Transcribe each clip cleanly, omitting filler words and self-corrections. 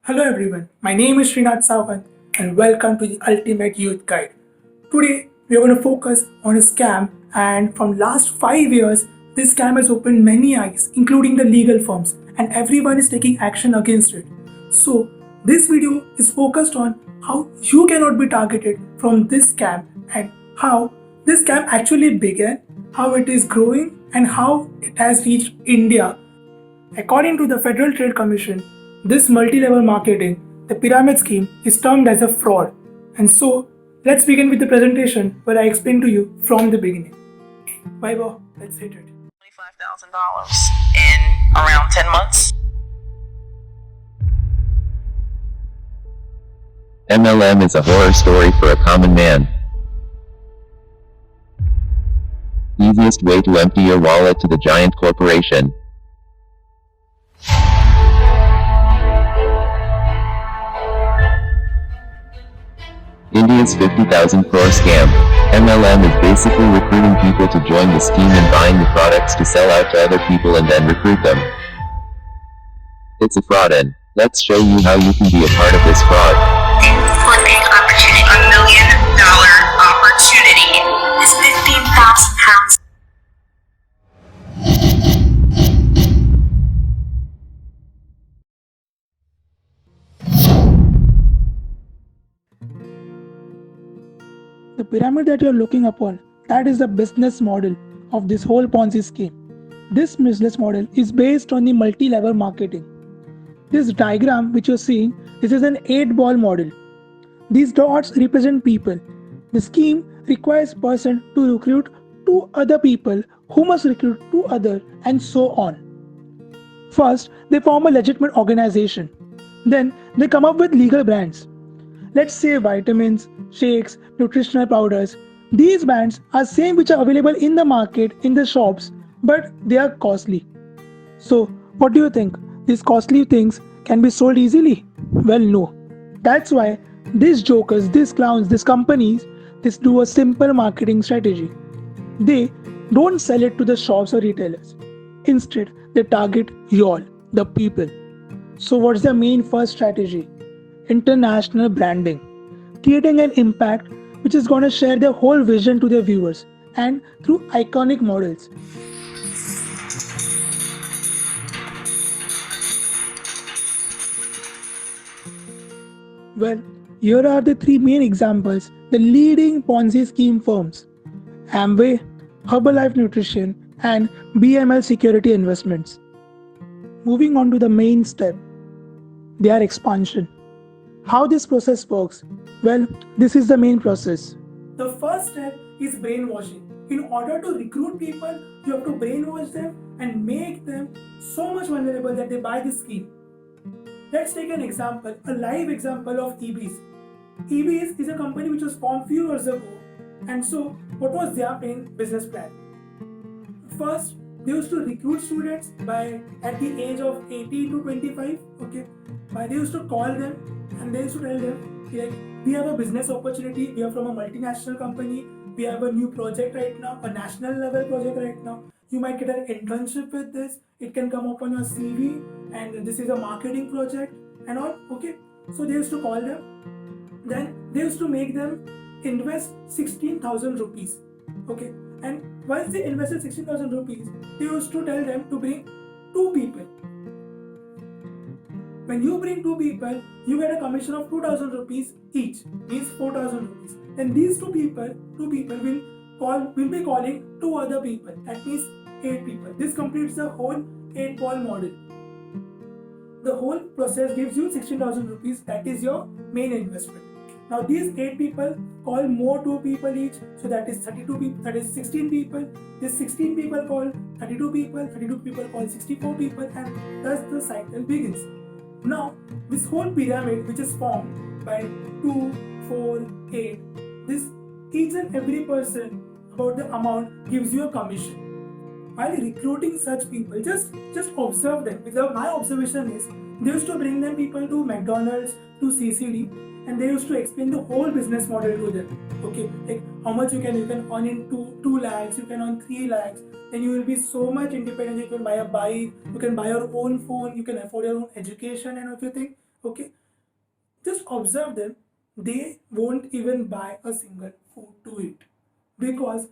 Hello everyone, my name is Srinath Sawant and welcome to the Ultimate Youth Guide. Today we are going to focus on a scam, and from last 5 years this scam has opened many eyes including the legal firms, and everyone is taking action against it. So this video is focused on how you cannot be targeted from this scam and how this scam actually began, how it is growing and how it has reached India. According to the Federal Trade Commission, this multi-level marketing, the pyramid scheme, is termed as a fraud. And so, let's begin with the presentation where I explain to you from the beginning. Vaibhav, let's hit it. $25,000 in around 10 months. MLM is a horror story for a common man. Easiest way to empty your wallet to the giant corporation. India's 50,000 crore scam. MLM is basically recruiting people to join the scheme and buying the products to sell out to other people and then recruit them. It's a fraud, and let's show you how you can be a part of this fraud. Flipping opportunity. $1 million opportunity is £15,000. The pyramid that you're looking upon, that is the business model of this whole Ponzi scheme. This business model is based on the multi-level marketing. This diagram which you're seeing, this is an 8-ball model. These dots represent people. The scheme requires person to recruit 2 other people who must recruit 2 other, and so on. First, they form a legitimate organization. Then they come up with legal brands. Let's say vitamins, shakes, nutritional powders. These brands are same which are available in the market, in the shops, but they are costly. So, what do you think? These costly things can be sold easily? Well, no. That's why these jokers, these clowns, these companies, this do a simple marketing strategy. They don't sell it to the shops or retailers. Instead, they target you all, the people. So what's the main first strategy? International branding. Creating an impact which is going to share their whole vision to their viewers and through iconic models. Well, here are the 3 main examples, the leading Ponzi scheme firms: Amway, Herbalife Nutrition, and BML Security Investments. Moving on to the main step, their expansion. How this process works? Well, this is the main process. The first step is brainwashing. In order to recruit people, you have to brainwash them and make them so much vulnerable that they buy this scheme. Let's take an example, a live example of EBS. EBS is a company which was formed few years ago, and so what was their main business plan? First, they used to recruit students at the age of 18 to 25. Okay, they used to call them and they used to tell them, like, we have a business opportunity, we are from a multinational company, we have a new project right now, a national level project right now. You might get an internship with this, it can come up on your CV, and this is a marketing project and all. Okay, so they used to call them, then they used to make them invest 16,000 rupees. Okay, and once they invested 16,000 rupees, they used to tell them to bring 2 people. When you bring 2 people, you get a commission of 2,000 rupees each, means 4,000 rupees. Then these two people will be calling 2 other people. That means 8 people. This completes the whole 8-ball model. The whole process gives you 16,000 rupees. That is your main investment. Now these 8 people call more 2 people each, so that is 32 people. That is 16 people. This 16 people call 32 people. 32 people call 64 people, and thus the cycle begins. Now, this whole pyramid which is formed by 2, 4, 8, this each and every person about the amount gives you a commission. While recruiting such people, just observe them. Because my observation is, they used to bring them people to McDonald's, to CCD, and they used to explain the whole business model to them. Okay, like how much you can earn in 2 lakhs, you can earn 3 lakhs, then you will be so much independent. You can buy a bike, you can buy your own phone, you can afford your own education and everything. Okay, just observe them. They won't even buy a single food to eat because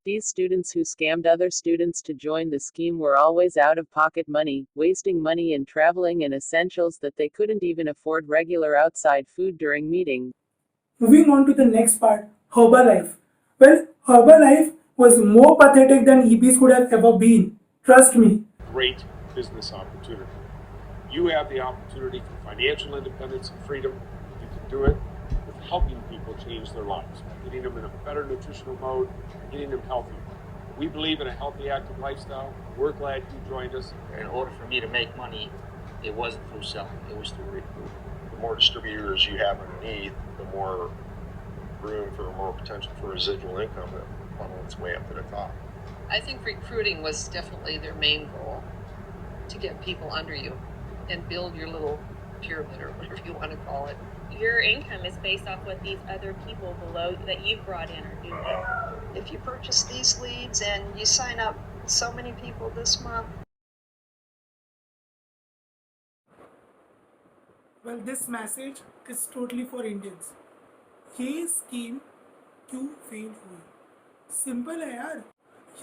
These students who scammed other students to join the scheme were always out of pocket money, wasting money in traveling and essentials that they couldn't even afford regular outside food during meeting. moving on to the next part, Herbalife. Well, Herbalife was more pathetic than EBs could have ever been. Trust me. Great business opportunity. You have the opportunity for financial independence and freedom. You can do it with helping people change their lives, getting them in a better nutritional mode, getting them healthy. We believe in a healthy, active lifestyle. We're glad you joined us. In order for me to make money, it wasn't through selling, it was through recruiting. The more distributors you have underneath, the more room for more potential for residual income that funnel its way up to the top. I think recruiting was definitely their main goal, to get people under you and build your little pyramid or whatever you want to call it. Your income is based off what these other people below that you've brought in are doing. If you purchase these leads and you sign up so many people this month. Well, this message is totally for Indians. ये scheme क्यों fail हुई? Simple है यार.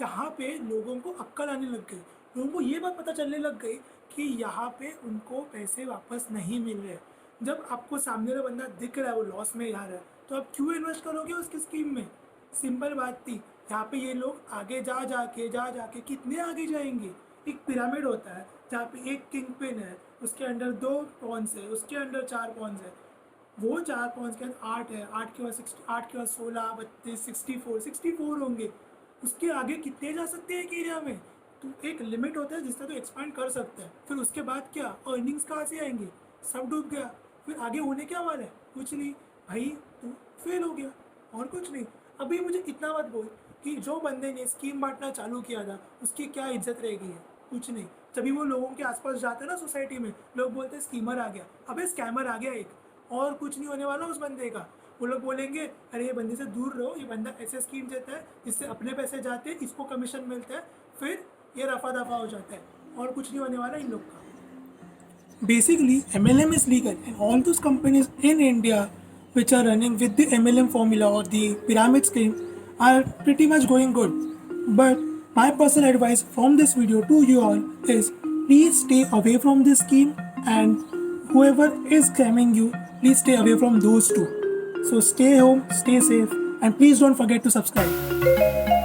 यहाँ पे लोगों को अक्ल आने लग गई. लोगों को ये बात पता चलने लग गई कि यहाँ पे उनको पैसे वापस नहीं मिल रहे. जब आपको सामने का बंदा दिख रहा है वो लॉस में जा रहा है, तो आप क्यों इन्वेस्ट करोगे उसकी स्कीम में? सिंपल बात थी. यहाँ पे ये लोग आगे जा जाके कितने आगे जाएंगे? एक पिरामिड होता है जहाँ पे एक किंग पिन है, उसके अंडर 2 पॉन्स है, उसके अंडर 4 पॉन्स है. वो 4 पॉन्स के अंदर 8 है, 8 के बाद 16, 32, 64 होंगे. उसके आगे कितने जा सकते हैं एक एरिया में? तो एक लिमिट होता है जिससे तो एक्सपांड कर सकते हैं. फिर उसके बाद क्या अर्निंग्स कहाँ से आएंगे? सब डूब गया. फिर आगे होने क्या वाला है? कुछ नहीं भाई, तू फेल हो गया और कुछ नहीं. अभी मुझे इतना मत बोल कि जो बंदे ने स्कीम बांटना चालू किया था उसकी क्या इज्जत रह गई है. कुछ नहीं. जब वो लोगों के आसपास जाते हैं ना सोसाइटी में, लोग बोलते हैं स्कीमर आ गया. अबे स्कैमर आ गया एक, और कुछ नहीं होने वाला उस बंदे का. वो लोग बोलेंगे अरे ये बंदे से दूर रहो, ये बंदा ऐसे स्कीम देता है जिससे अपने पैसे जाते हैं, इसको कमीशन मिलता है, फिर ये रफा दफा हो जाता है, और कुछ नहीं होने वाला इन लोग का. Basically, MLM is legal, and all those companies in India which are running with the MLM formula or the pyramid scheme are pretty much going good. But my personal advice from this video to you all is please stay away from this scheme, and whoever is scamming you, please stay away from those two. So stay home, stay safe, and please don't forget to subscribe.